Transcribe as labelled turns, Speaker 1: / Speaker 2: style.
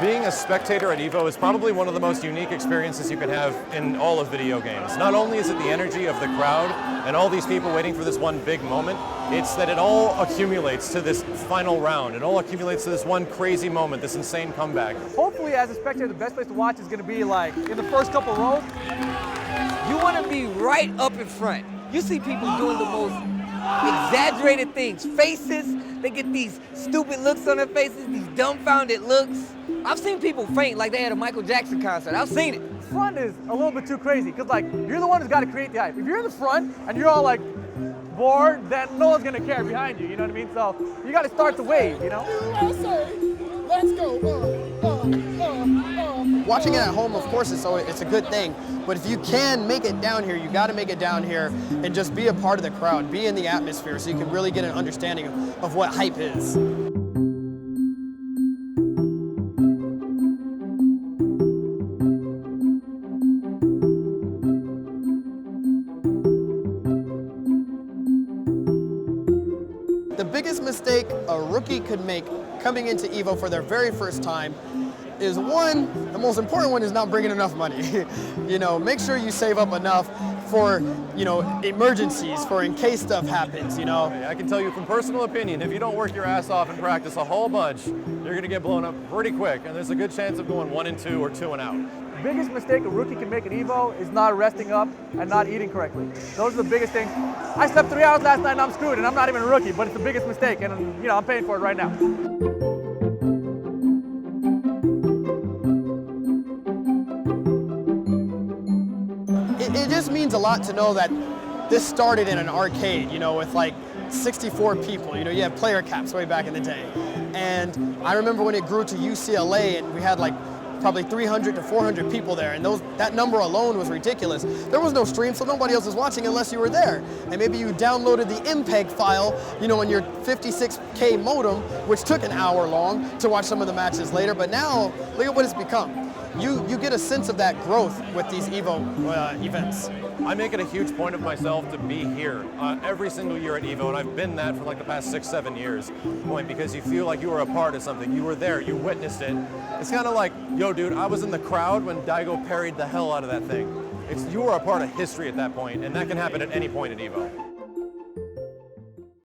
Speaker 1: Being a spectator at EVO is probably one of the most unique experiences you can have in all of video games. Not only is it the energy of the crowd and all these people waiting for this one big moment, it's that it all accumulates to this final round. It all accumulates to this one crazy moment, this insane comeback.
Speaker 2: Hopefully, as a spectator, the best place to watch is going to be like in the first couple rows.
Speaker 3: You want to be right up in front. You see people doing the most exaggerated things. Faces, they get these stupid looks on their faces, these dumbfounded looks. I've seen people faint like they had a Michael Jackson concert. I've seen it.
Speaker 2: Front is a little bit too crazy because like you're the one who's got to create the hype. If you're in the front and you're all like bored, then no one's going to care behind you, you know what I mean? So you got to start the wave, you know?
Speaker 4: USA, let's go. Watching it at home, of course, it's a good thing. But if you can make it down here, you got to make it down here and just be a part of the crowd, be in the atmosphere so you can really get an understanding of what hype is. The biggest mistake a rookie could make coming into EVO for their very first time is the most important one is not bringing enough money. You know, make sure you save up enough for, you know, emergencies, for in case stuff happens, you know.
Speaker 1: I can tell you from personal opinion, if you don't work your ass off and practice a whole bunch, you're gonna get blown up pretty quick, and there's a good chance of going 1 and 2 or 2 and out.
Speaker 2: Biggest mistake a rookie can make at EVO is not resting up and not eating correctly. Those are the biggest things. I slept 3 hours last night and I'm screwed, and I'm not even a rookie, but it's the biggest mistake, and you know, I'm paying for it right now.
Speaker 4: It just means a lot to know that this started in an arcade, you know, with like 64 people. You know, you have player caps way back in the day. And I remember when it grew to UCLA and we had like probably 300 to 400 people there, and that number alone was ridiculous. There was no stream, so nobody else was watching unless you were there. And maybe you downloaded the MPEG file, you know, on your 56K modem, which took an hour long to watch some of the matches later. But now, look at what it's become. You get a sense of that growth with these EVO events.
Speaker 1: I make it a huge point of myself to be here every single year at EVO, and I've been that for like the past 6-7 years. Because you feel like you were a part of something. You were there, you witnessed it. It's kind of like, yo dude, I was in the crowd when Daigo parried the hell out of that thing. You were a part of history at that point, and that can happen at any point at EVO.